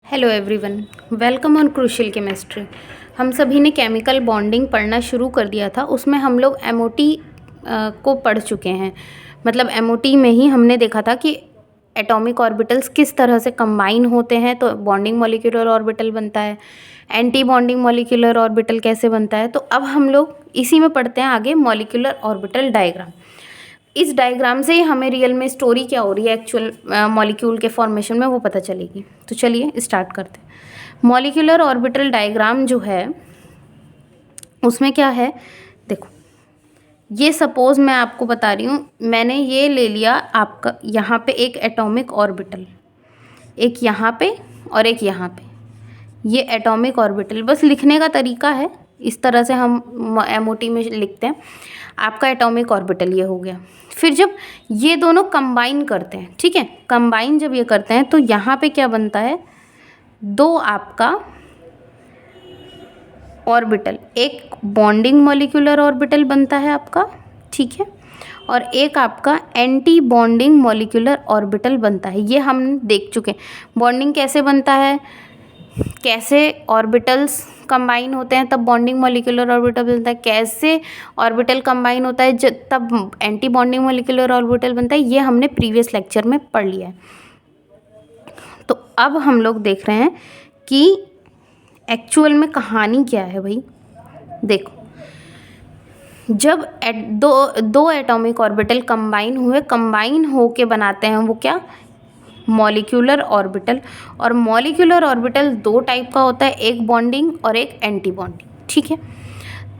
Hello everyone, welcome on crucial chemistry. हम सभी ने केमिकल बॉन्डिंग पढ़ना शुरू कर दिया था। उसमें हम लोग एमओटी को पढ़ चुके हैं। मतलब एमओटी में ही हमने देखा था कि एटॉमिक ऑर्बिटल्स किस तरह से कंबाइन होते हैं तो बॉन्डिंग मॉलिक्यूलर ऑर्बिटल बनता है, एंटी बॉन्डिंग मॉलिक्यूलर ऑर्बिटल कैसे बनता है। तो अब हम लोग इसी में पढ़ते हैं आगे मॉलिक्यूलर ऑर्बिटल डायग्राम। इस डायग्राम से ही हमें रियल में स्टोरी क्या हो रही है एक्चुअल मॉलिक्यूल के फॉर्मेशन में वो पता चलेगी। तो चलिए स्टार्ट करते हैं। मॉलिक्यूलर ऑर्बिटल डायग्राम जो है उसमें क्या है, देखो ये सपोज मैं आपको बता रही हूँ, मैंने ये ले लिया आपका यहाँ पे एक एटॉमिक ऑर्बिटल, एक यहाँ पे और एक यहाँ पे। ये एटॉमिक ऑर्बिटल बस लिखने का तरीका है, इस तरह से हम एमओटी में लिखते हैं। आपका एटॉमिक ऑर्बिटल ये हो गया। फिर जब ये दोनों कंबाइन करते हैं, ठीक है, कंबाइन जब ये करते हैं तो यहाँ पे क्या बनता है, दो आपका ऑर्बिटल, एक बॉन्डिंग मॉलिक्यूलर ऑर्बिटल बनता है आपका, ठीक है, और एक आपका एंटी बॉन्डिंग मॉलिक्यूलर ऑर्बिटल बनता है। ये हम देख चुके हैं बॉन्डिंग कैसे बनता है, कैसे ऑर्बिटल्स कंबाइन होते हैं तब बॉन्डिंग मॉलिक्यूलर ऑर्बिटल बनता है, कैसे ऑर्बिटल कंबाइन होता है जब तब एंटी बॉन्डिंग मॉलिक्यूलर ऑर्बिटल बनता है। ये हमने प्रीवियस लेक्चर में पढ़ लिया है। तो अब हम लोग देख रहे हैं कि एक्चुअल में कहानी क्या है भाई। देखो, जब दो एटॉमिक ऑर्बिटल कंबाइन होके बनाते हैं वो क्या, मॉलिक्यूलर ऑर्बिटल। और मॉलिक्यूलर ऑर्बिटल दो टाइप का होता है, एक बॉन्डिंग और एक एंटी बॉन्डिंग, ठीक है।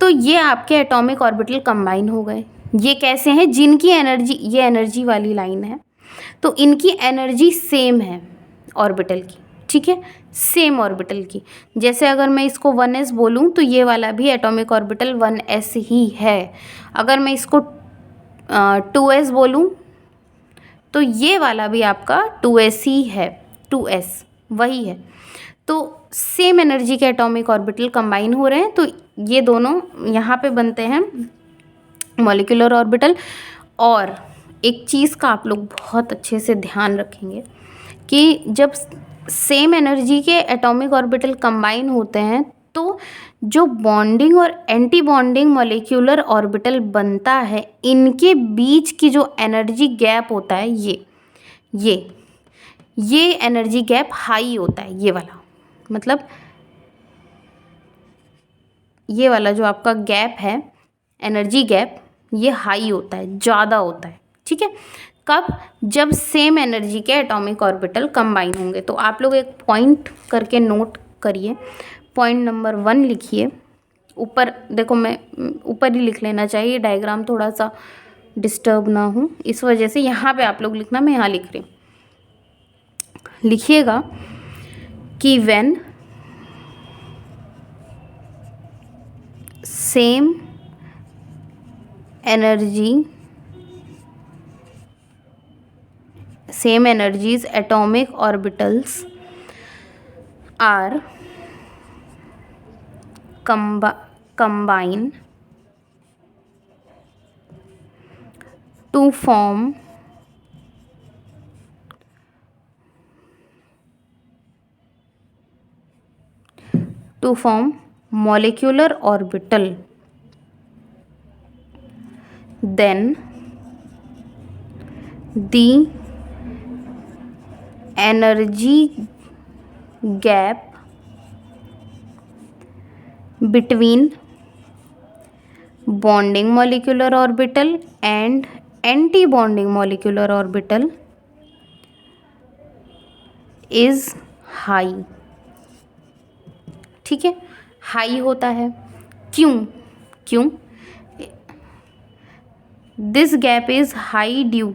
तो ये आपके एटॉमिक ऑर्बिटल कंबाइन हो गए। ये कैसे हैं, जिनकी एनर्जी, ये एनर्जी वाली लाइन है तो इनकी एनर्जी सेम है ऑर्बिटल की, ठीक है, सेम ऑर्बिटल की। जैसे अगर मैं इसको 1s बोलूँ तो ये वाला भी एटॉमिक ऑर्बिटल 1s ही है। अगर मैं इसको 2s बोलूँ तो ये वाला भी आपका 2s ही है, 2s वही है। तो सेम एनर्जी के एटॉमिक ऑर्बिटल कंबाइन हो रहे हैं तो ये दोनों यहाँ पे बनते हैं मॉलिक्यूलर ऑर्बिटल। और एक चीज़ का आप लोग बहुत अच्छे से ध्यान रखेंगे कि जब सेम एनर्जी के एटॉमिक ऑर्बिटल कंबाइन होते हैं तो जो बॉन्डिंग और एंटी बॉन्डिंग मॉलिक्यूलर ऑर्बिटल बनता है, इनके बीच की जो एनर्जी गैप होता है ये एनर्जी गैप हाई होता है। ये वाला मतलब ये वाला जो आपका गैप है, एनर्जी गैप, ये हाई होता है, ज़्यादा होता है, ठीक है। कब, जब सेम एनर्जी के एटॉमिक ऑर्बिटल कंबाइन होंगे। तो आप लोग एक पॉइंट करके नोट करिए, पॉइंट नंबर 1 लिखिए। ऊपर देखो, मैं ऊपर ही लिख लेना चाहिए, डायग्राम थोड़ा सा डिस्टर्ब ना हो इस वजह से यहाँ पे आप लोग लिखना, मैं यहाँ लिख रही हूँ। लिखिएगा कि when same energies atomic orbitals are combine to form molecular orbital, then the energy gap between bonding molecular orbital and anti-bonding molecular orbital is high, ठीक है, हाई होता है। क्यों this gap is high due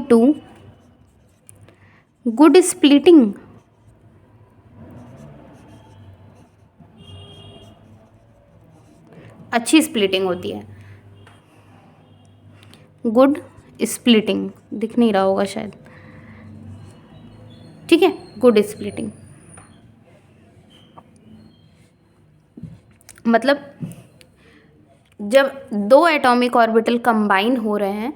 to good splitting. अच्छी splitting होती है, good splitting, दिख नहीं रहा होगा शायद, ठीक है, गुड स्प्लिटिंग मतलब जब दो एटॉमिक ऑर्बिटल कंबाइन हो रहे हैं,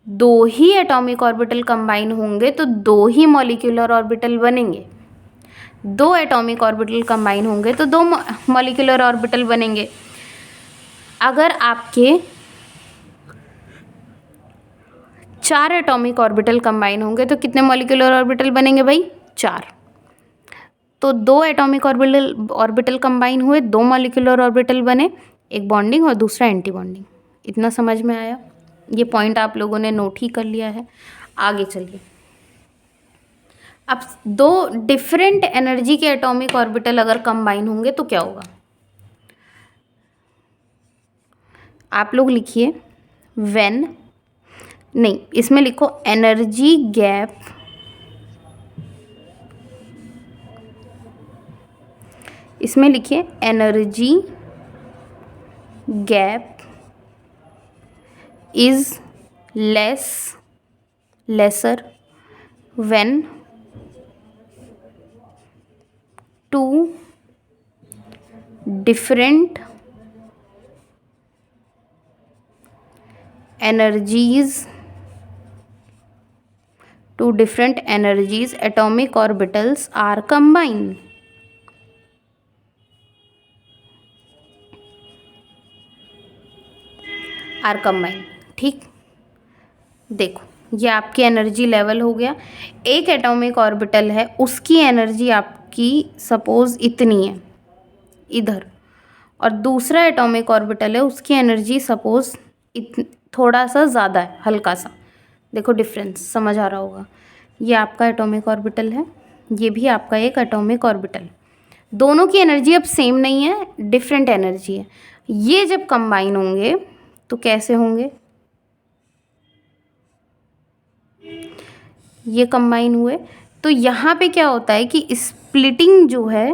दो ही एटॉमिक ऑर्बिटल कंबाइन होंगे तो दो ही मॉलिक्यूलर ऑर्बिटल बनेंगे। दो एटॉमिक ऑर्बिटल कंबाइन होंगे तो दो मॉलिक्यूलर ऑर्बिटल बनेंगे। अगर आपके चार एटॉमिक ऑर्बिटल कंबाइन होंगे तो कितने मॉलिक्यूलर ऑर्बिटल बनेंगे भाई? चार। तो दो एटॉमिक ऑर्बिटल कंबाइन हुए, दो मॉलिक्यूलर ऑर्बिटल बने, एक बॉन्डिंग और दूसरा एंटी बॉन्डिंग। इतना समझ में आया? ये पॉइंट आप लोगों ने नोट ही कर लिया है। आगे चलिए, अब दो डिफरेंट एनर्जी के एटॉमिक ऑर्बिटल अगर कंबाइन होंगे तो क्या होगा? आप लोग लिखिए व्हेन, नहीं इसमें लिखो एनर्जी गैप इसमें लिखिए energy gap is lesser when two different energies atomic orbitals are combined. ठीक, देखो ये आपकी एनर्जी लेवल हो गया। एक एटॉमिक ऑर्बिटल है, उसकी एनर्जी आपकी सपोज इतनी है इधर, और दूसरा एटॉमिक ऑर्बिटल है, उसकी एनर्जी सपोज थोड़ा सा ज़्यादा है, हल्का सा। देखो डिफरेंस समझ आ रहा होगा। ये आपका एटॉमिक ऑर्बिटल है, ये भी आपका एक एटॉमिक ऑर्बिटल। दोनों की एनर्जी अब सेम नहीं है, डिफरेंट एनर्जी है। ये जब कंबाइन होंगे तो कैसे होंगे? ये कंबाइन हुए तो यहाँ पे क्या होता है कि स्प्लिटिंग जो है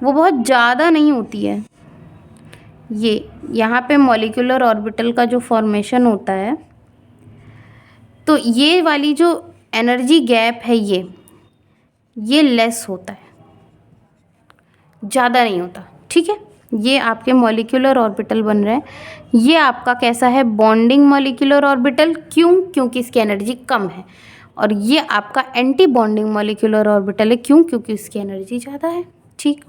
वो बहुत ज़्यादा नहीं होती है। ये यहाँ पे मॉलिक्यूलर ऑर्बिटल का जो फॉर्मेशन होता है, तो ये वाली जो एनर्जी गैप है ये लेस होता है, ज़्यादा नहीं होता। ठीक है, ये आपके मॉलिक्यूलर ऑर्बिटल बन रहे हैं। ये आपका कैसा है? Bonding molecular orbital. क्यों? क्योंकि इसकी एनर्जी कम है। और ये आपका एंटी बॉन्डिंग मॉलिक्यूलर ऑर्बिटल है। क्यों? क्योंकि इसकी एनर्जी ज़्यादा है। ठीक,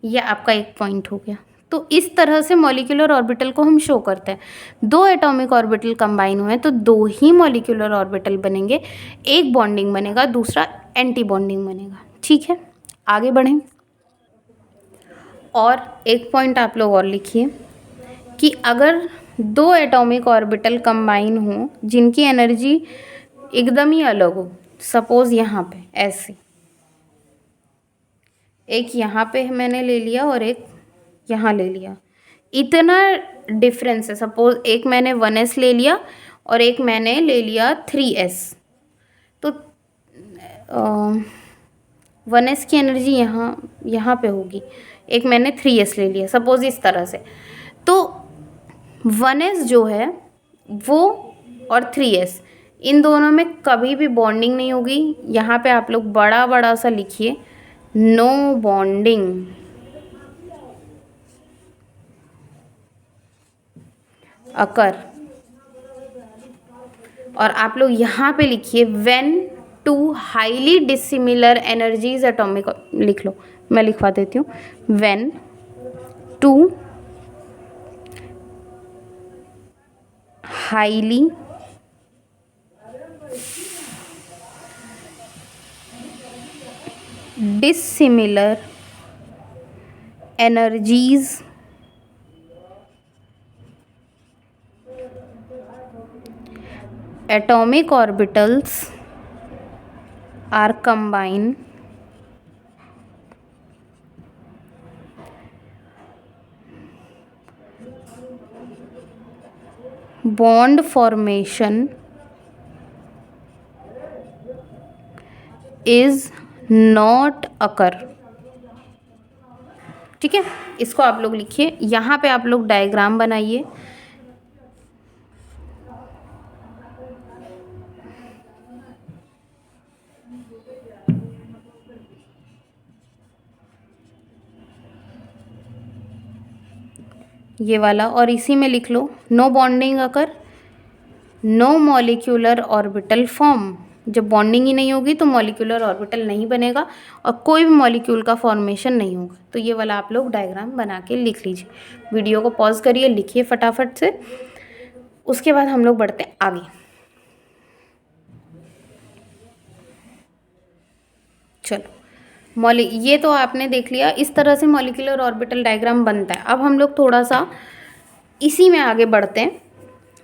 ये आपका एक पॉइंट हो गया। तो इस तरह से मॉलिक्यूलर ऑर्बिटल को हम शो करते हैं। दो एटॉमिक ऑर्बिटल कंबाइन हुए तो दो ही मॉलिक्यूलर ऑर्बिटल बनेंगे, एक बॉन्डिंग बनेगा, दूसरा एंटी बॉन्डिंग बनेगा। ठीक है, आगे बढ़ें। और एक पॉइंट आप लोग और लिखिए कि अगर दो एटॉमिक ऑर्बिटल कंबाइन हो जिनकी एनर्जी एकदम ही अलग हो, सपोज यहाँ पे ऐसे, एक यहाँ पे मैंने ले लिया और एक यहाँ ले लिया, इतना डिफरेंस है। सपोज एक मैंने 1s ले लिया और एक मैंने ले लिया 3s, तो 1s की एनर्जी यहाँ पे होगी, एक मैंने 3s ले लिया, सपोज इस तरह से। तो 1s जो है वो और 3s, इन दोनों में कभी भी बॉन्डिंग नहीं होगी। यहाँ पे आप लोग बड़ा बड़ा सा लिखिए, नो बॉन्डिंग। अकर, और आप लोग यहाँ पे लिखिए when two highly dissimilar energies atomic, लिख लो, मैं लिखवा देती हूँ, when two highly dissimilar energies atomic orbitals are combined bond formation is not occur। ठीक है, इसको आप लोग लिखिए। यहाँ पे आप लोग डायग्राम बनाइए। ये वाला, और इसी में लिख लो नो बॉन्डिंग अकर, नो मॉलिक्यूलर ऑर्बिटल फॉर्म। जब बॉन्डिंग ही नहीं होगी तो मॉलिक्यूलर ऑर्बिटल नहीं बनेगा और कोई भी मॉलिक्यूल का फॉर्मेशन नहीं होगा। तो ये वाला आप लोग डायग्राम बना के लिख लीजिए। वीडियो को पॉज करिए, लिखिए फटाफट से, उसके बाद हम लोग बढ़ते हैं आगे। चलो, ये तो आपने देख लिया, इस तरह से मॉलिक्यूलर ऑर्बिटल डायग्राम बनता है। अब हम लोग थोड़ा सा इसी में आगे बढ़ते हैं,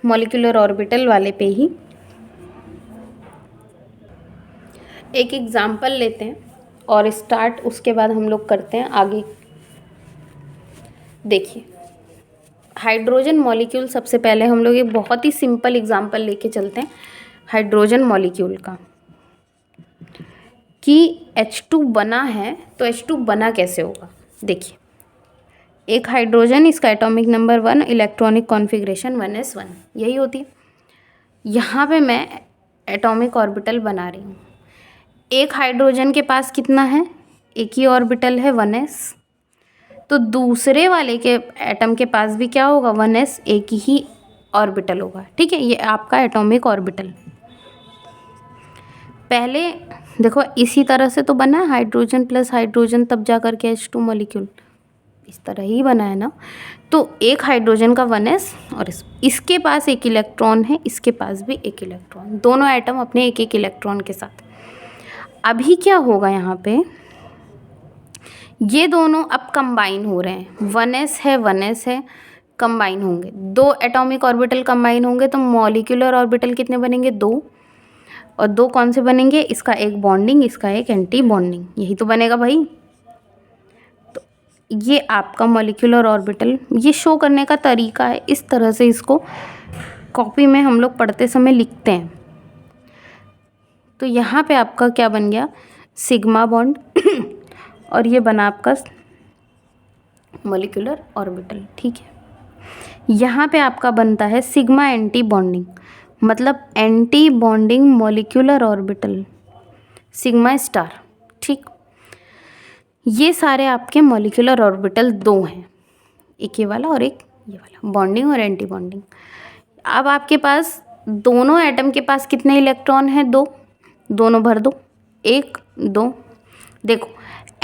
मॉलिक्यूलर ऑर्बिटल वाले पे ही एक एग्जाम्पल लेते हैं और स्टार्ट, उसके बाद हम लोग करते हैं आगे। देखिए, हाइड्रोजन मॉलिक्यूल, सबसे पहले हम लोग एक बहुत ही सिंपल एग्जाम्पल लेके चलते हैं हाइड्रोजन मॉलिक्यूल का, कि H2 बना है तो H2 बना कैसे होगा। देखिए, एक हाइड्रोजन, इसका atomic number 1, electronic configuration 1s1, यही होती है। यहाँ पे मैं एटॉमिक ऑर्बिटल बना रही हूँ। एक हाइड्रोजन के पास कितना है, एक ही ऑर्बिटल है 1s, तो दूसरे वाले के एटम के पास भी क्या होगा, 1s, एक ही ऑर्बिटल होगा। ठीक है, ये आपका एटॉमिक ऑर्बिटल। पहले देखो इसी तरह से तो बना है, हाइड्रोजन प्लस हाइड्रोजन तब जा कर के H2 मॉलिक्यूल, इस तरह ही बना है ना। तो एक हाइड्रोजन का 1s और इसके पास एक इलेक्ट्रॉन है, इसके पास भी एक इलेक्ट्रॉन, दोनों एटम अपने एक एक इलेक्ट्रॉन के साथ। अभी क्या होगा यहाँ पे, ये दोनों अब कंबाइन हो रहे हैं, 1s है, कंबाइन होंगे, दो एटॉमिक ऑर्बिटल कंबाइन होंगे तो मॉलिक्यूलर ऑर्बिटल कितने बनेंगे, 2, और 2 कौन से बनेंगे, इसका एक बॉन्डिंग, इसका एक एंटी बॉन्डिंग, यही तो बनेगा भाई। तो ये आपका मॉलिक्यूलर ऑर्बिटल, ये शो करने का तरीका है, इस तरह से इसको कॉपी में हम लोग पढ़ते समय लिखते हैं। तो यहाँ पे आपका क्या बन गया, सिग्मा बॉन्ड और ये बना आपका मॉलिक्यूलर ऑर्बिटल। ठीक है, यहाँ पे आपका बनता है सिग्मा एंटी बॉन्डिंग, मतलब anti bonding molecular orbital, sigma star. ठीक, ये सारे आपके मॉलिक्यूलर ऑर्बिटल 2 हैं, एक ये वाला और एक ये वाला, बॉन्डिंग और एंटी बॉन्डिंग। अब आपके पास दोनों एटम के पास कितने इलेक्ट्रॉन हैं, 2, दोनों भर दो, 1 2। देखो,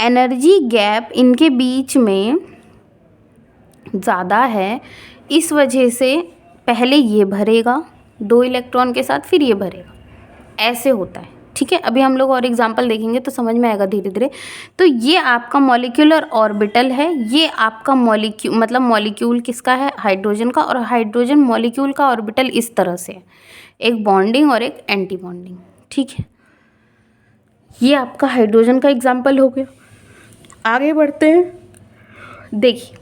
एनर्जी गैप इनके बीच में ज़्यादा है, इस वजह से पहले ये भरेगा 2 इलेक्ट्रॉन के साथ, फिर ये भरेगा, ऐसे होता है। ठीक है, अभी हम लोग और एग्जांपल देखेंगे तो समझ में आएगा धीरे धीरे। तो ये आपका मॉलिक्यूलर ऑर्बिटल है, ये आपका मतलब मॉलिक्यूल किसका है, हाइड्रोजन का, और हाइड्रोजन मॉलिक्यूल का ऑर्बिटल इस तरह से है, एक बॉन्डिंग और एक एंटी बॉन्डिंग। ठीक है, ये आपका हाइड्रोजन का एग्जाम्पल हो गया। आगे बढ़ते हैं। देखिए,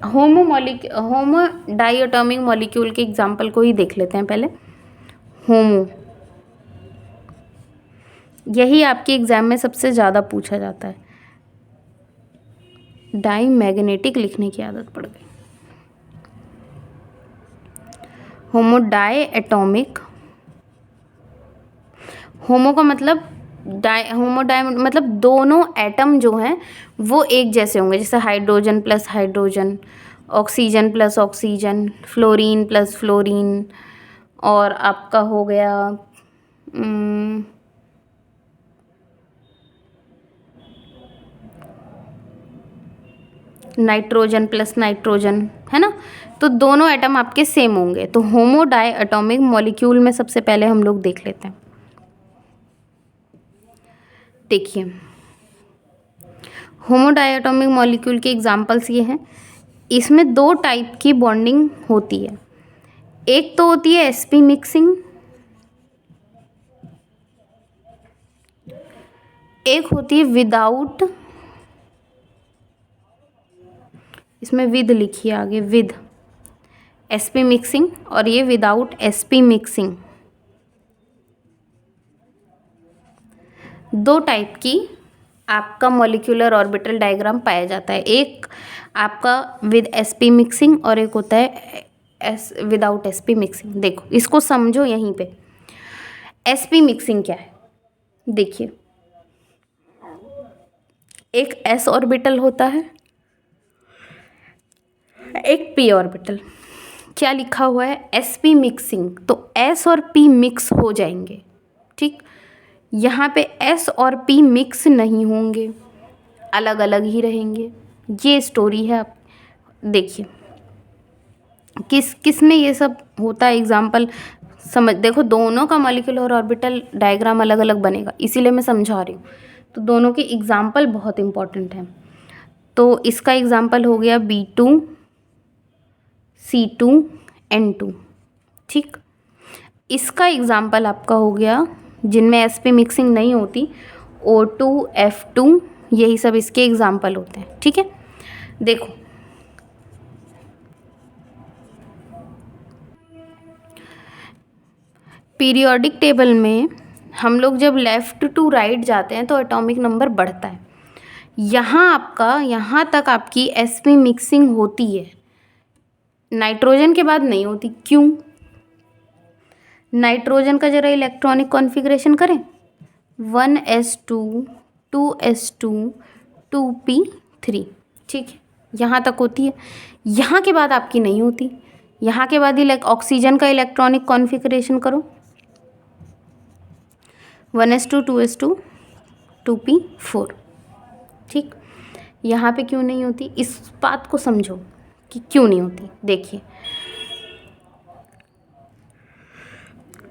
होमो डाइएटॉमिक मॉलिक्यूल के एग्जाम्पल को ही देख लेते हैं पहले। होमो, यही आपके एग्जाम में सबसे ज़्यादा पूछा जाता है, डाई मैग्नेटिक लिखने की आदत पड़ गई। होमो डाई एटॉमिक, होमो का मतलब होमो डाई मतलब दोनों एटम जो हैं वो एक जैसे होंगे, जैसे hydrogen plus hydrogen, oxygen plus oxygen, fluorine plus fluorine, और आपका हो गया नाइट्रोजन प्लस नाइट्रोजन, है ना। तो दोनों एटम आपके सेम होंगे। तो होमो डाई एटॉमिक मॉलिक्यूल में सबसे पहले हम लोग देख लेते हैं। देखिए, होमो डाई एटॉमिक मॉलिक्यूल के एग्जाम्पल्स ये हैं। इसमें 2 टाइप की बॉन्डिंग होती है, एक तो होती है sp मिक्सिंग, एक होती है विदाउट, इसमें विद लिखिए आगे, विद sp मिक्सिंग, और ये विदाउट sp मिक्सिंग। 2 टाइप की आपका मॉलिक्यूलर ऑर्बिटल डायग्राम पाया जाता है, एक आपका विद sp मिक्सिंग और एक होता है विदाउट sp मिक्सिंग। देखो, इसको समझो यहीं पे। sp मिक्सिंग क्या है, देखिए, एक s ऑर्बिटल होता है, एक पी ऑर्बिटल, क्या लिखा हुआ है, sp मिक्सिंग, तो s और p मिक्स हो जाएंगे, ठीक। यहाँ पे s और p मिक्स नहीं होंगे, अलग अलग ही रहेंगे। ये स्टोरी है। आप देखिए किस किस में ये सब होता है, एग्जाम्पल समझ, देखो दोनों का मॉलिक्यूलर ऑर्बिटल डायग्राम अलग अलग बनेगा, इसीलिए मैं समझा रही हूँ। तो दोनों के एग्जाम्पल बहुत इंपॉर्टेंट हैं। तो इसका एग्जाम्पल हो गया B2 C2 N2, ठीक। इसका एग्जाम्पल आपका हो गया जिनमें sp मिक्सिंग नहीं होती, O2 F2, यही सब इसके एग्जाम्पल होते हैं, ठीक है। देखो पीरियोडिक टेबल में हम लोग जब लेफ़्ट टू राइट जाते हैं तो एटॉमिक नंबर बढ़ता है। यहाँ आपका, यहाँ तक आपकी sp मिक्सिंग होती है, नाइट्रोजन के बाद नहीं होती। क्यों? नाइट्रोजन का जरा इलेक्ट्रॉनिक कॉन्फ़िगरेशन करें, 1s2 2s2 2p3, ठीक है, यहाँ तक होती है। यहाँ के बाद आपकी नहीं होती। यहाँ के बाद ऑक्सीजन का इलेक्ट्रॉनिक कॉन्फ़िगरेशन करो, 1s2 2s2 2p4, ठीक। यहाँ पे क्यों नहीं होती, इस बात को समझो कि क्यों नहीं होती। देखिए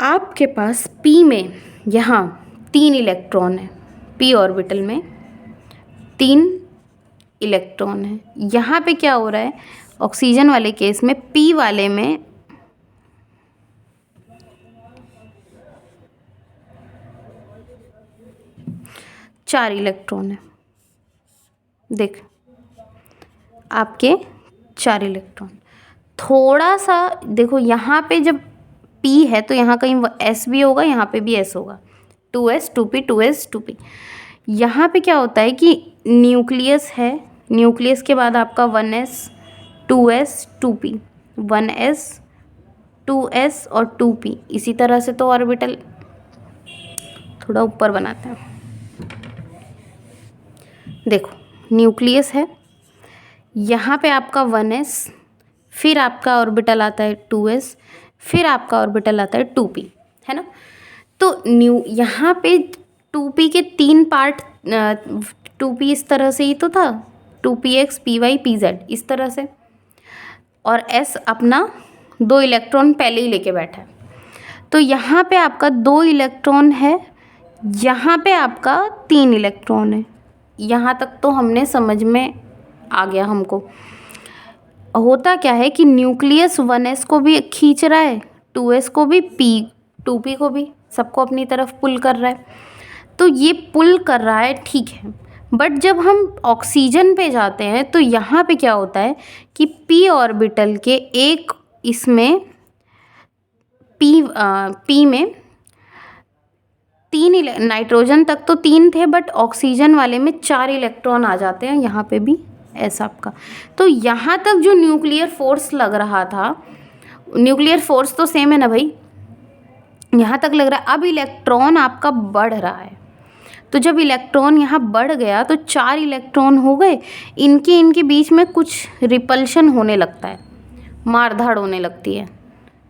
आपके पास p में यहाँ 3 इलेक्ट्रॉन है, p ऑर्बिटल में 3 इलेक्ट्रॉन है। यहाँ पे क्या हो रहा है, ऑक्सीजन वाले केस में p वाले में चार इलेक्ट्रॉन है। देख आपके 4 इलेक्ट्रॉन, थोड़ा सा देखो यहाँ पे जब p है तो यहाँ कहीं s भी होगा, यहाँ पे भी s होगा, 2s 2p 2s 2p। यहाँ पे क्या होता है कि न्यूक्लियस है, न्यूक्लियस के बाद आपका 1s 2s 2p, 1s 2s और 2p। इसी तरह से तो ऑर्बिटल थोड़ा ऊपर बनाते हैं। देखो न्यूक्लियस है, यहाँ पे आपका 1s, फिर आपका ऑर्बिटल आता है 2s, फिर आपका ऑर्बिटल आता है 2p, है ना। तो यहाँ पे 2p के 3 पार्ट, 2p इस तरह से ही तो था, 2px py pz इस तरह से, और s अपना 2 इलेक्ट्रॉन पहले ही लेके बैठा है। तो यहाँ पे आपका 2 इलेक्ट्रॉन है, यहाँ पे आपका 3 इलेक्ट्रॉन है। यहाँ तक तो हमने समझ में आ गया हमको। होता क्या है कि न्यूक्लियस 1s को भी खींच रहा है, 2s को भी, 2p को भी, सबको अपनी तरफ पुल कर रहा है। तो ये पुल कर रहा है, ठीक है। बट जब हम ऑक्सीजन पे जाते हैं तो यहाँ पे क्या होता है कि p ऑर्बिटल के एक इसमें p में 3 नाइट्रोजन तक तो 3 थे, बट ऑक्सीजन वाले में 4 इलेक्ट्रॉन आ जाते हैं। यहाँ पे भी ऐसा आपका, तो यहाँ तक जो न्यूक्लियर फोर्स लग रहा था, न्यूक्लियर फोर्स तो सेम है ना भाई, यहाँ तक लग रहा है। अब इलेक्ट्रॉन आपका बढ़ रहा है, तो जब इलेक्ट्रॉन यहाँ बढ़ गया तो 4 इलेक्ट्रॉन हो गए, इनके बीच में कुछ रिपल्शन होने लगता है, मार धाड़ होने लगती है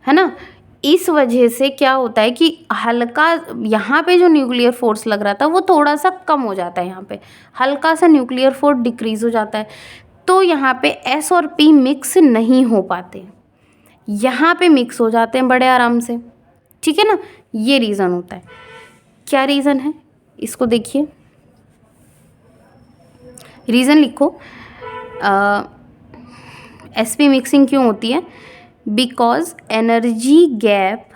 ना। इस वजह से क्या होता है कि हल्का यहाँ पे जो न्यूक्लियर फोर्स लग रहा था वो थोड़ा सा कम हो जाता है, यहाँ पे हल्का सा न्यूक्लियर फोर्स डिक्रीज़ हो जाता है। तो यहाँ पे s और p मिक्स नहीं हो पाते, यहाँ पे मिक्स हो जाते हैं बड़े आराम से, ठीक है ना। ये रीज़न होता है। क्या रीज़न है, इसको देखिए, रीज़न लिखो। sp मिक्सिंग क्यों होती है, because energy gap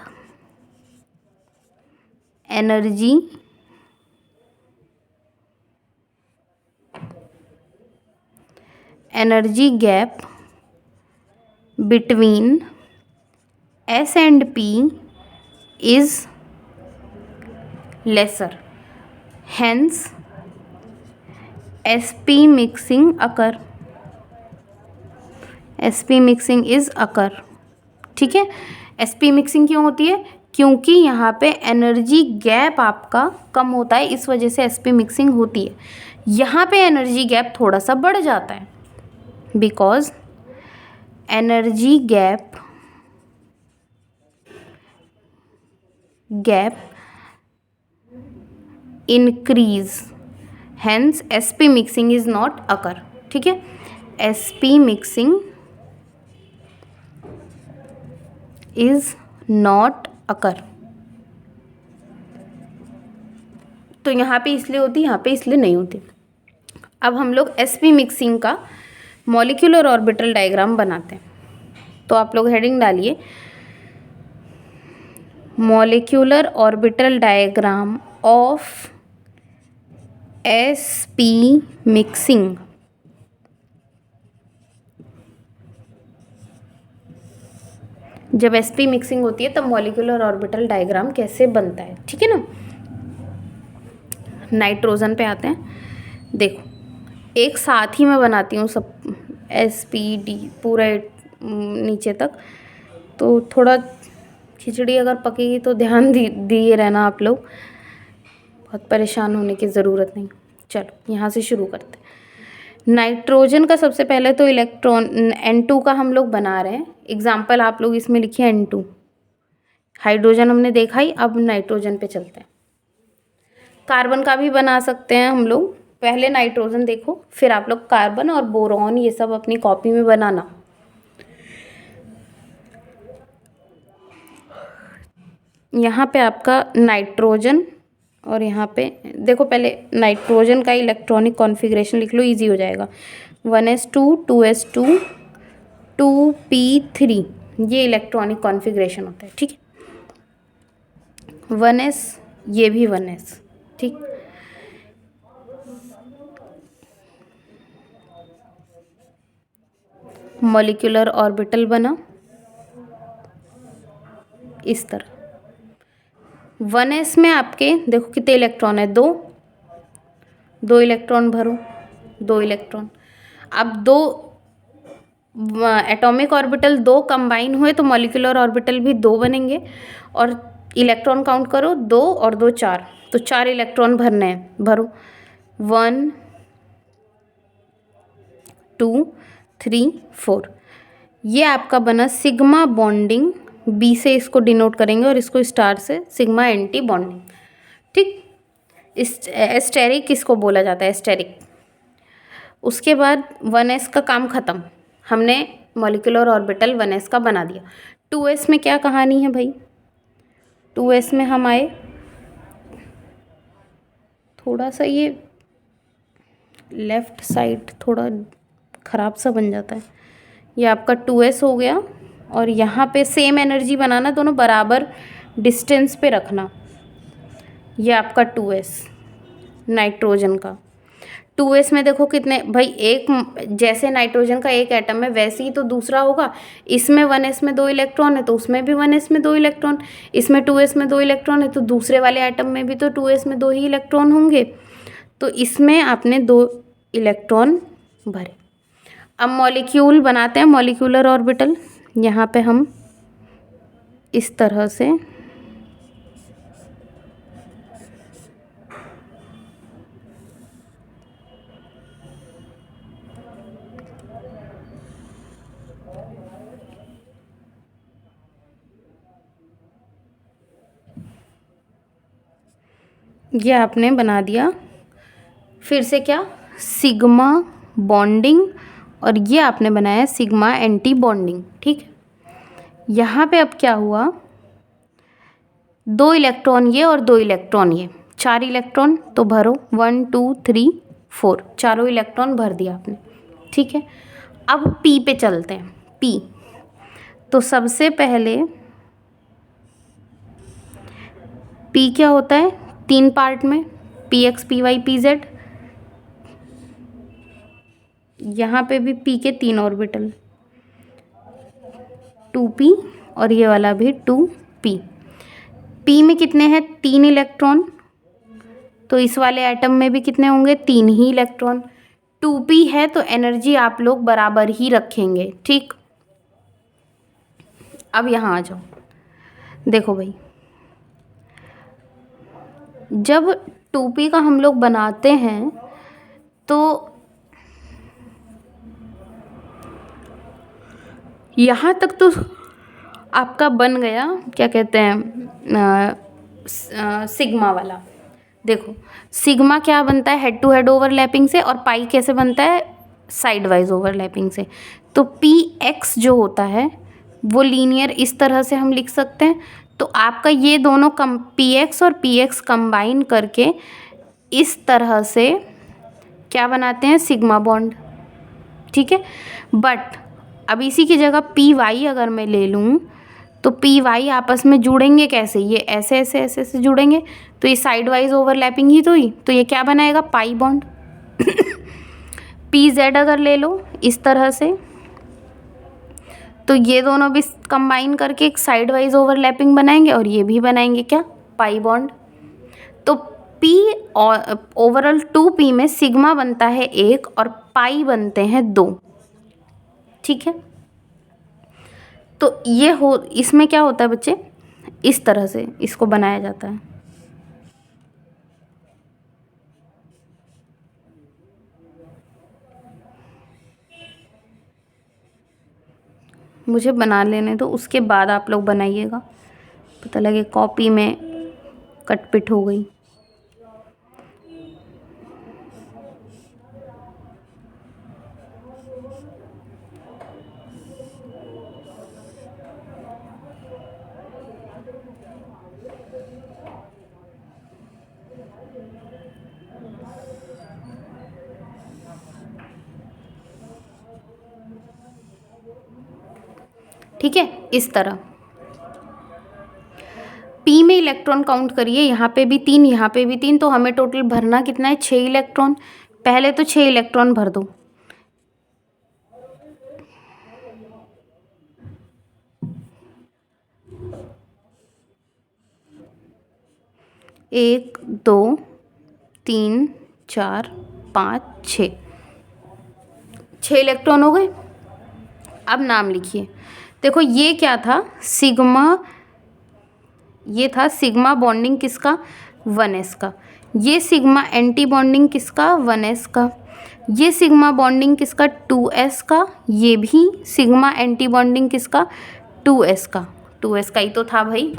between s and p is lesser, hence sp mixing occur, sp mixing is occur, ठीक है। sp मिक्सिंग क्यों होती है, क्योंकि यहाँ पे एनर्जी गैप आपका कम होता है, इस वजह से sp मिक्सिंग होती है। यहाँ पे एनर्जी गैप थोड़ा सा बढ़ जाता है, because energy gap increase, hence sp mixing is not occur. ठीक है, sp mixing is not occur. तो यहाँ पे इसलिए होती, यहाँ पे इसलिए नहीं होती। अब हम लोग sp मिक्सिंग का मॉलिक्यूलर ऑर्बिटल डायग्राम बनाते हैं। तो आप लोग हेडिंग डालिए, molecular orbital diagram of sp mixing. जब sp मिक्सिंग होती है तब मॉलिक्यूलर ऑर्बिटल डायग्राम कैसे बनता है, ठीक है ना। नाइट्रोजन पे आते हैं। देखो, एक साथ ही मैं बनाती हूँ सब, SPD पूरा नीचे तक, तो थोड़ा खिचड़ी अगर पकेगी तो ध्यान दिए रहना आप लोग, बहुत परेशान होने की ज़रूरत नहीं। चलो यहाँ से शुरू करते हैं। नाइट्रोजन का सबसे पहले तो इलेक्ट्रॉन N2 का हम लोग बना रहे हैं। एग्जाम्पल आप लोग इसमें लिखिए N2। हाइड्रोजन हमने देखा ही, अब नाइट्रोजन पे चलते हैं। कार्बन का भी बना सकते हैं हम लोग। पहले नाइट्रोजन देखो, फिर आप लोग कार्बन और बोरॉन ये सब अपनी कॉपी में बनाना। यहाँ पे आपका नाइट्रोजन, और यहाँ पे देखो, पहले नाइट्रोजन का इलेक्ट्रॉनिक कॉन्फ़िगरेशन लिख लो, इजी हो जाएगा। 1s2 2s2 2p3, ये इलेक्ट्रॉनिक कॉन्फ़िगरेशन होता है। ठीक है, 1s, ये भी 1s। ठीक, मॉलिक्यूलर ऑर्बिटल बना इस तरह। 1s में आपके देखो कितने इलेक्ट्रॉन है, दो इलेक्ट्रॉन भरो, 2 इलेक्ट्रॉन। अब 2 एटॉमिक ऑर्बिटल 2 कंबाइन हुए तो मॉलिक्यूलर ऑर्बिटल भी 2 बनेंगे, और इलेक्ट्रॉन काउंट करो, 2 और 2 4, तो 4 इलेक्ट्रॉन भरने हैं, भरो। 1 2 3 4, ये आपका बना सिग्मा बॉन्डिंग। बी से इसको डिनोट करेंगे और इसको स्टार से सिग्मा एंटी बॉन्डिंग। ठीक, एस्टेरिक किसको बोला जाता है, एस्टेरिक। उसके बाद 1s का काम ख़त्म, हमने मॉलिक्यूलर ऑर्बिटल 1s का बना दिया। 2s में क्या कहानी है भाई, 2s में हम आए, थोड़ा सा ये लेफ़्ट साइड थोड़ा ख़राब सा बन जाता है। ये आपका 2s हो गया, और यहाँ पे सेम एनर्जी बनाना, दोनों बराबर डिस्टेंस पे रखना। ये आपका 2s नाइट्रोजन का। 2s में देखो कितने भाई, एक जैसे नाइट्रोजन का एक एटम है वैसे ही तो दूसरा होगा। इसमें 1s में 2 इलेक्ट्रॉन है तो उसमें भी 1s में 2 इलेक्ट्रॉन, इसमें 2s में 2 इलेक्ट्रॉन है तो दूसरे वाले एटम में भी तो 2s में 2 ही इलेक्ट्रॉन होंगे। तो इसमें आपने 2 इलेक्ट्रॉन भरे। अब मॉलिक्यूल बनाते हैं, मॉलिक्यूलर ऑर्बिटल। यहाँ पे हम इस तरह से ये आपने बना दिया। फिर से क्या, सिग्मा बॉन्डिंग, और ये आपने बनाया सिग्मा एंटी बॉन्डिंग। ठीक है, यहाँ पे अब क्या हुआ, 2 इलेक्ट्रॉन ये और 2 इलेक्ट्रॉन ये, 4 इलेक्ट्रॉन तो भरो। 1 2 3 4, चारों इलेक्ट्रॉन भर दिया आपने। ठीक है, अब पी पे चलते हैं। पी, तो सबसे पहले पी क्या होता है, 3 पार्ट में, px py pz। यहाँ पे भी p के 3 ऑर्बिटल, 2p, और ये वाला भी 2p। p में कितने हैं, 3 इलेक्ट्रॉन, तो इस वाले एटम में भी कितने होंगे, 3 ही इलेक्ट्रॉन। 2p है तो एनर्जी आप लोग बराबर ही रखेंगे। ठीक, अब यहाँ आ जाओ। देखो भाई, जब 2p का हम लोग बनाते हैं तो यहाँ तक तो आपका बन गया, क्या कहते हैं, सिग्मा वाला। देखो सिग्मा क्या बनता है, हेड टू हेड ओवरलैपिंग से, और पाई कैसे बनता है, साइड वाइज ओवरलैपिंग से। तो पी एक्स जो होता है वो लीनियर इस तरह से हम लिख सकते हैं। तो आपका ये दोनों कम पी एक्स और पी एक्स कंबाइन करके इस तरह से क्या बनाते हैं, सिग्मा बॉन्ड। ठीक है, बट अब इसी की जगह पी वाई अगर मैं ले लूँ तो पी वाई आपस में जुड़ेंगे कैसे, ये ऐसे ऐसे ऐसे ऐसे जुड़ेंगे, तो ये साइड वाइज ओवरलैपिंग ही तो हुई, तो ये क्या बनाएगा, पाई बॉन्ड। पी जेड अगर ले लो इस तरह से, तो ये दोनों भी कंबाइन करके एक साइड वाइज ओवरलैपिंग बनाएंगे, और ये भी बनाएंगे क्या, पाई बॉन्ड। तो पी और ओवरऑल 2p में सिग्मा बनता है 1 और पाई बनते हैं 2। ठीक है, तो ये हो, इसमें क्या होता है बच्चे, इस तरह से इसको बनाया जाता है। मुझे बना लेने दो, उसके बाद आप लोग बनाइएगा, पता लगे कॉपी में कटपिट हो गई। ठीक है, इस तरह पी में इलेक्ट्रॉन काउंट करिए, यहाँ पे भी 3, यहाँ पे भी 3, तो हमें टोटल भरना कितना है, 6 इलेक्ट्रॉन। पहले तो 6 इलेक्ट्रॉन भर दो। एक, 2, 3, 4, 5, 6, 6 इलेक्ट्रॉन हो गए। अब नाम लिखिए। देखो ये क्या था, सिग्मा, ये था सिग्मा बॉन्डिंग किसका, 1s का। ये सिग्मा एंटी बॉन्डिंग किसका, 1s का। ये सिग्मा बॉन्डिंग किसका, 2s का। ये भी सिग्मा एंटी बॉन्डिंग किसका, 2s का। 2s का ही तो था भाई,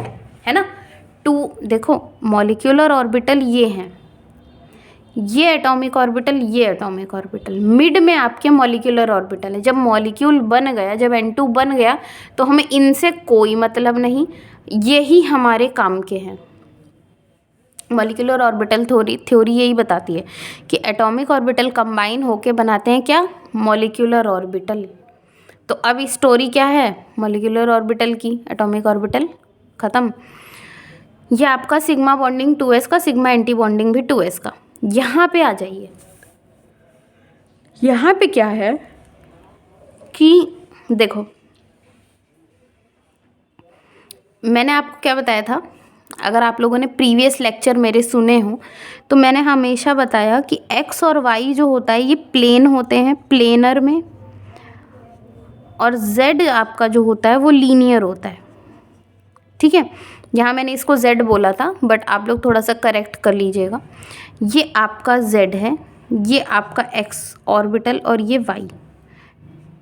है ना। 2, देखो मॉलिक्यूलर ऑर्बिटल ये हैं, ये एटॉमिक ऑर्बिटल, ये एटॉमिक ऑर्बिटल, मिड में आपके मॉलिक्यूलर ऑर्बिटल है। जब मॉलिक्यूल बन गया, जब N2 बन गया, तो हमें इनसे कोई मतलब नहीं, यही हमारे काम के हैं। मॉलिक्यूलर ऑर्बिटल थ्योरी यही बताती है कि एटॉमिक ऑर्बिटल कंबाइन होके बनाते हैं क्या, मॉलिक्यूलर ऑर्बिटल। तो अब स्टोरी क्या है मॉलिक्यूलर ऑर्बिटल की, एटॉमिक ऑर्बिटल ख़त्म। ये आपका सिग्मा बॉन्डिंग 2s का, सिग्मा एंटी बॉन्डिंग भी 2s का। यहाँ पे आ जाइए, यहाँ पे क्या है कि देखो मैंने आपको क्या बताया था, अगर आप लोगों ने प्रीवियस लेक्चर मेरे सुने हो तो मैंने हमेशा बताया कि x और y जो होता है ये प्लेन होते हैं, प्लेनर में, और z आपका जो होता है वो लीनियर होता है। ठीक है, यहाँ मैंने इसको z बोला था, बट आप लोग थोड़ा सा करेक्ट कर लीजिएगा। ये आपका z है, ये आपका x ऑर्बिटल, और ये y,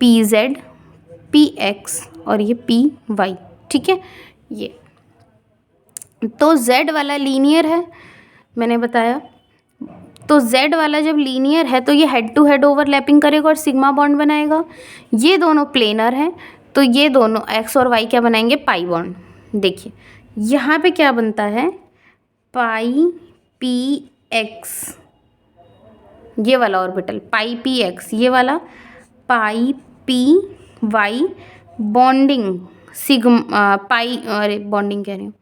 pz, px और ये py। ठीक है, ये तो z वाला लीनियर है, मैंने बताया। तो z वाला जब लीनियर है तो ये हेड टू हेड ओवरलैपिंग करेगा और सिग्मा बॉन्ड बनाएगा। ये दोनों प्लेनर हैं, तो ये दोनों x और y क्या बनाएंगे, पाई बॉन्ड। देखिए यहाँ पे क्या बनता है, पाई पी एक्स, ये वाला ऑर्बिटल पाई पी एक्स, ये वाला pi P Y, bonding sigma pi, अरे बॉन्डिंग कह रही हूँ,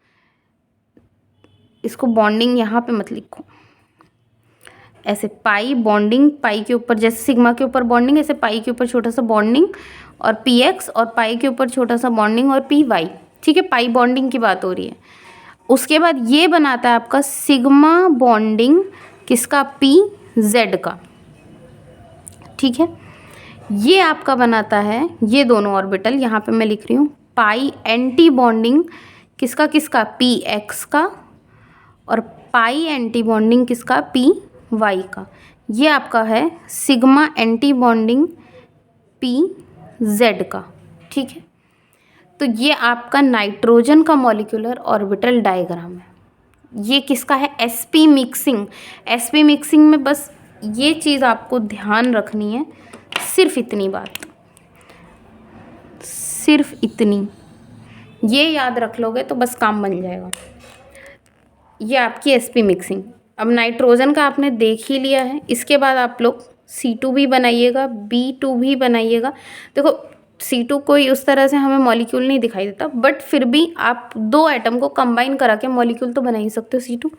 इसको बॉन्डिंग यहाँ पे मत लिखो, ऐसे पाई बॉन्डिंग, पाई के ऊपर जैसे सिग्मा के ऊपर बॉन्डिंग, ऐसे पाई के ऊपर छोटा सा बॉन्डिंग और पी एक्स, और पाई के ऊपर छोटा सा बॉन्डिंग और पी वाई। ठीक है, पाई बॉन्डिंग की बात हो रही है। उसके बाद ये बनाता है आपका सिग्मा बॉन्डिंग किसका, पी जेड का। ठीक है, ये आपका बनाता है, ये दोनों ऑर्बिटल यहाँ पे मैं लिख रही हूँ, पाई एंटी बॉन्डिंग किसका किसका, पी एक्स का, और पाई एंटी बॉन्डिंग किसका, पी वाई का। ये आपका है sigma anti bonding P Z का। ठीक है। तो ये आपका नाइट्रोजन का मॉलिक्यूलर ऑर्बिटल डायग्राम है। ये किसका है? sp mixing. sp मिक्सिंग में बस ये चीज़ आपको ध्यान रखनी है, सिर्फ इतनी बात, सिर्फ इतनी, ये याद रख लोगे तो बस काम बन जाएगा। ये आपकी sp मिक्सिंग। अब नाइट्रोजन का आपने देख ही लिया है, इसके बाद आप लोग C2 भी बनाइएगा, B2 भी बनाइएगा। देखो C2 कोई उस तरह से हमें मॉलिक्यूल नहीं दिखाई देता, बट फिर भी आप दो एटम को कंबाइन करा के मॉलिक्यूल तो बना ही सकते हो। C2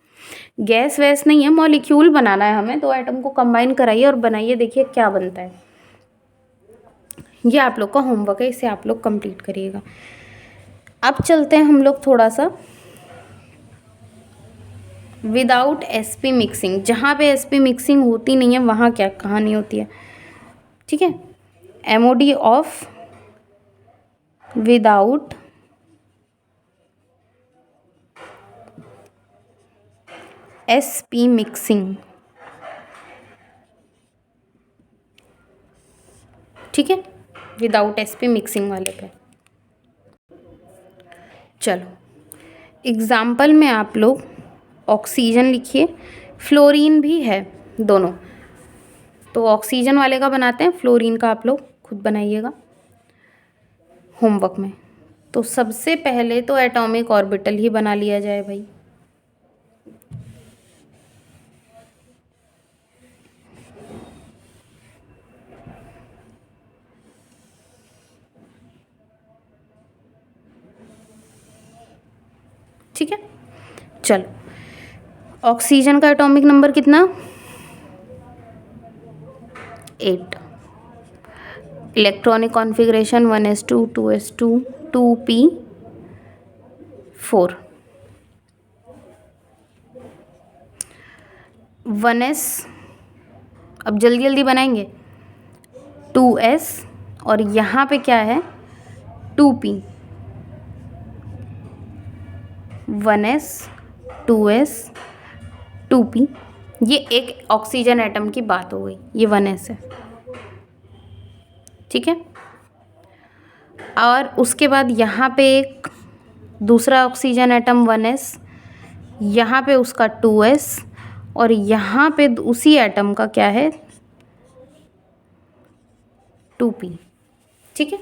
गैस वैस नहीं है, मॉलिक्यूल बनाना है हमें, दो एटम को कंबाइन कराइए और बनाइए, देखिए क्या बनता है। ये आप लोग का होमवर्क है, इसे आप लोग कंप्लीट करिएगा। अब चलते हैं हम लोग थोड़ा सा विदाउट sp मिक्सिंग। जहाँ पे sp मिक्सिंग होती नहीं है वहाँ क्या कहानी होती है, ठीक है। MOD of without sp mixing, ठीक है, विदाउट sp मिक्सिंग वाले पे। चलो एग्जाम्पल में आप लोग ऑक्सीजन लिखिए, फ्लोरीन भी है दोनों, तो ऑक्सीजन वाले का बनाते हैं, फ्लोरीन का आप लोग खुद बनाइएगा होमवर्क में। तो सबसे पहले तो एटॉमिक ऑर्बिटल ही बना लिया जाए भाई। ठीक है, चलो ऑक्सीजन का एटॉमिक नंबर कितना? 8। Electronic configuration 1s2 2s2 2p4। 1s, अब जल्दी जल्दी बनाएंगे, 2s और यहाँ पे क्या है 2p। 1s 2s 2p, ये एक ऑक्सीजन एटम की बात हो गई, ये 1s है, ठीक है। और उसके बाद यहाँ पे एक दूसरा ऑक्सीजन एटम 1s, यहाँ पे उसका 2s और यहाँ पे उसी एटम का क्या है 2p, ठीक है।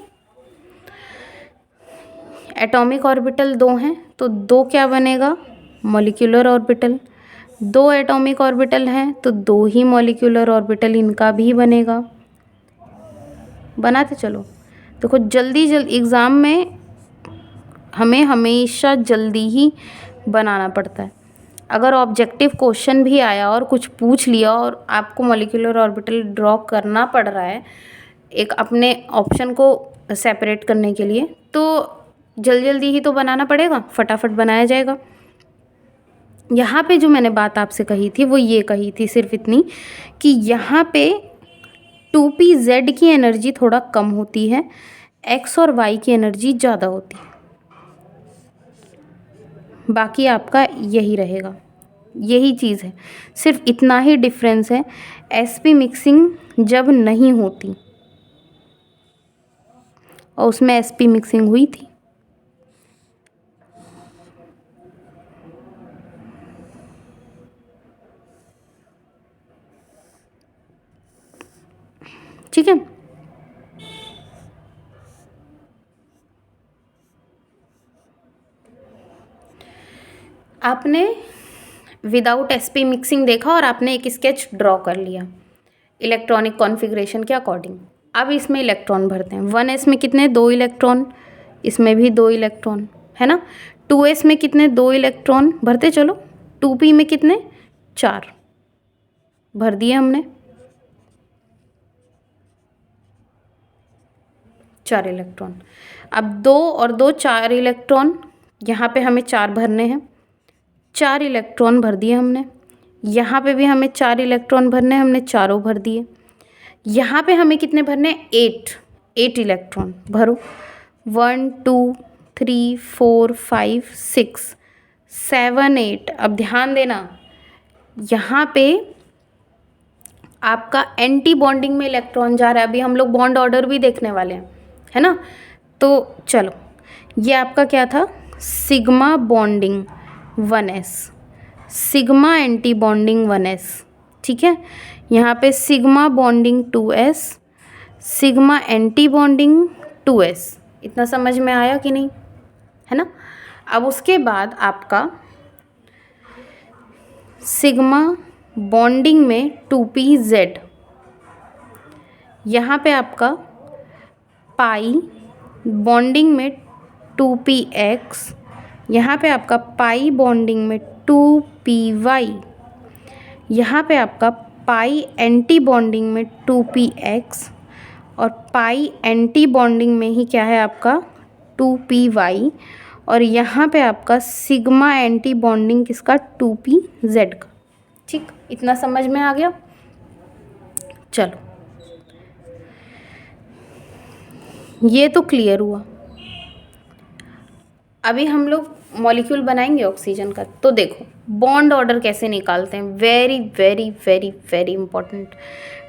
एटॉमिक ऑर्बिटल 2 हैं तो 2 क्या बनेगा? Molecular orbital. 2 एटॉमिक ऑर्बिटल हैं तो 2 ही मॉलिक्यूलर ऑर्बिटल इनका भी बनेगा। बनाते चलो। देखो जल्दी एग्ज़ाम में हमें हमेशा जल्दी ही बनाना पड़ता है। अगर ऑब्जेक्टिव क्वेश्चन भी आया और कुछ पूछ लिया और आपको मॉलिक्यूलर ऑर्बिटल ड्रॉ करना पड़ रहा है एक अपने ऑप्शन को सेपरेट करने के लिए, तो जल्दी ही तो बनाना पड़ेगा, फटाफट बनाया जाएगा। यहाँ पे जो मैंने बात आपसे कही थी वो ये कही थी सिर्फ इतनी कि यहाँ पे 2pz की एनर्जी थोड़ा कम होती है, x और y की एनर्जी ज़्यादा होती है। बाकी आपका यही रहेगा, यही चीज़ है, सिर्फ इतना ही डिफरेंस है। sp मिक्सिंग जब नहीं होती और उसमें sp मिक्सिंग हुई थी, ठीक है। आपने विदाउट sp मिक्सिंग देखा और आपने एक स्केच ड्रॉ कर लिया इलेक्ट्रॉनिक कॉन्फ़िगरेशन के अकॉर्डिंग। अब इसमें इलेक्ट्रॉन भरते हैं। 1s में कितने? 2 इलेक्ट्रॉन, इसमें भी 2 इलेक्ट्रॉन है ना। 2s में कितने? 2 इलेक्ट्रॉन भरते चलो। 2p में कितने? 4 भर दिए हमने, 4 इलेक्ट्रॉन। अब 2 और 2 4 इलेक्ट्रॉन, यहाँ पे हमें 4 भरने हैं, 4 इलेक्ट्रॉन भर दिए हमने। यहाँ पे भी हमें 4 इलेक्ट्रॉन भरने हैं, हमने चारों भर दिए। यहाँ पे हमें कितने भरने? 8 इलेक्ट्रॉन भरो। 1 2 3 4 5 6 7 8। अब ध्यान देना, यहाँ पे आपका एंटी बॉन्डिंग में इलेक्ट्रॉन जा रहा है। अभी हम लोग बॉन्ड ऑर्डर भी देखने वाले हैं, है ना। तो चलो, ये आपका क्या था, sigma bonding 1s, sigma anti bonding 1s, ठीक है। यहाँ पे sigma bonding 2s, sigma anti bonding 2s। इतना समझ में आया कि नहीं, है ना। अब उसके बाद आपका सिग्मा बॉन्डिंग में 2pz, यहाँ पे आपका पाई बॉन्डिंग में 2px, यहाँ पे आपका पाई बॉन्डिंग में 2py, यहाँ पे आपका पाई एंटी बॉन्डिंग में 2px, और पाई एंटी बॉन्डिंग में ही क्या है आपका 2py, और यहाँ पे आपका सिग्मा एंटी बॉन्डिंग किसका 2pz का। ठीक, इतना समझ में आ गया। चलो, ये तो क्लियर हुआ। अभी हम लोग मॉलिक्यूल बनाएंगे ऑक्सीजन का। तो देखो बॉन्ड ऑर्डर कैसे निकालते हैं, very very very very important.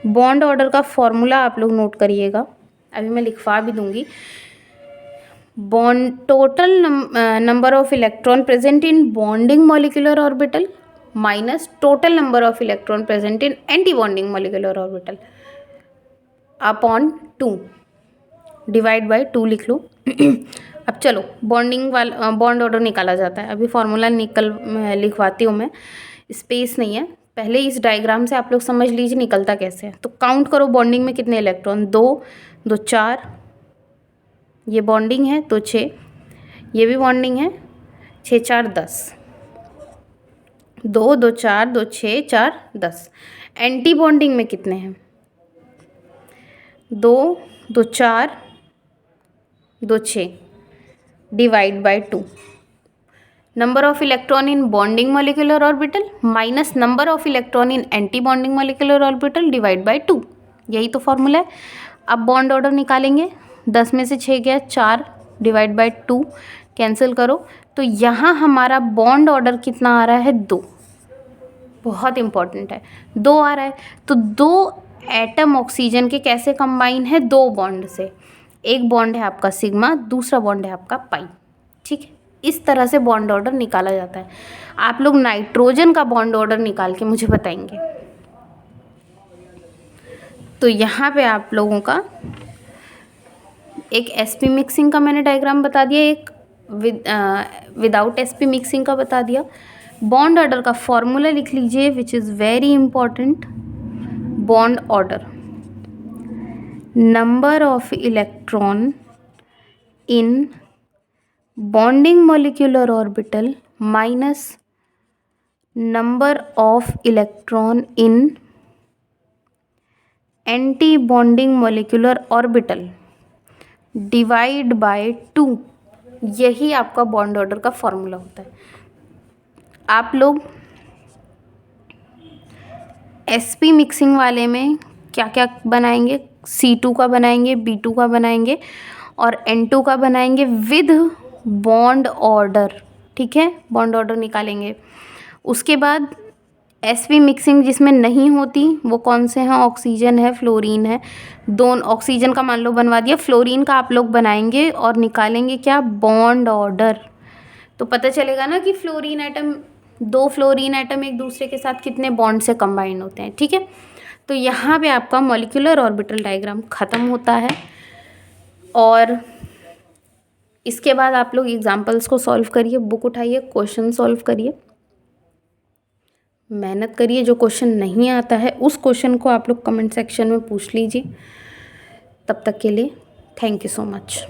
Bond order का फॉर्मूला आप लोग नोट करिएगा, अभी मैं लिखवा भी दूंगी। Bond total number of electron present in bonding molecular orbital minus total number of electron present in anti bonding molecular orbital upon 2, divide by 2 लिख लो। अब चलो बॉन्ड ऑर्डर निकाला जाता है। अभी फॉर्मूला लिखवाती हूँ मैं, स्पेस नहीं है। पहले इस डायग्राम से आप लोग समझ लीजिए निकलता कैसे है। तो काउंट करो बॉन्डिंग में कितने इलेक्ट्रॉन, 2 2 4, ये बॉन्डिंग है तो 6, ये भी बॉन्डिंग है, 6 4 10, 2 2 4 2 6 4 10। एंटी बॉन्डिंग में कितने हैं, 2 2 4 2 6, divide by 2। Number of electron in bonding molecular orbital minus number of electron in anti bonding molecular orbital divide by 2, यही तो फॉर्मूला है। अब बॉन्ड ऑर्डर निकालेंगे, 10 में से 6 गया 4, डिवाइड बाय 2, कैंसिल करो। तो यहाँ हमारा बॉन्ड ऑर्डर कितना आ रहा है, 2। बहुत इंपॉर्टेंट है, 2 आ रहा है। तो 2 एटम ऑक्सीजन के कैसे कंबाइन है, 2 बॉन्ड से। एक बॉन्ड है आपका सिग्मा, दूसरा बॉन्ड है आपका पाई। ठीक है, इस तरह से बॉन्ड ऑर्डर निकाला जाता है। आप लोग नाइट्रोजन का बॉन्ड ऑर्डर निकाल के मुझे बताएंगे। तो यहाँ पे आप लोगों का एक sp मिक्सिंग का मैंने डायग्राम बता दिया, एक विदाउट sp मिक्सिंग का बता दिया। बॉन्ड ऑर्डर का फॉर्मूला लिख लीजिए, which is very important. Bond order, number of electron in bonding molecular orbital minus number of electron in anti bonding molecular orbital divide by 2, यही आपका बॉन्ड ऑर्डर का formula होता है। आप लोग sp मिक्सिंग वाले में क्या क्या बनाएंगे, C2 का बनाएंगे, B2 का बनाएंगे और N2 का बनाएंगे विद बॉन्ड ऑर्डर। ठीक है, बॉन्ड ऑर्डर निकालेंगे। उसके बाद sp मिक्सिंग जिसमें नहीं होती वो कौन से हैं, ऑक्सीजन है, फ्लोरीन है। दोनों ऑक्सीजन का मान लो बनवा दिया, फ्लोरीन का आप लोग बनाएंगे और निकालेंगे क्या, बॉन्ड ऑर्डर। तो पता चलेगा ना कि फ्लोरीन एटम, 2 फ्लोरीन एटम एक दूसरे के साथ कितने बॉन्ड से कंबाइन होते हैं। ठीक है, तो यहाँ पे आपका मॉलिक्यूलर ऑर्बिटल डायग्राम ख़त्म होता है। और इसके बाद आप लोग एग्जाम्पल्स को सॉल्व करिए, बुक उठाइए, क्वेश्चन सॉल्व करिए, मेहनत करिए। जो क्वेश्चन नहीं आता है उस क्वेश्चन को आप लोग कमेंट सेक्शन में पूछ लीजिए। तब तक के लिए थैंक यू सो मच।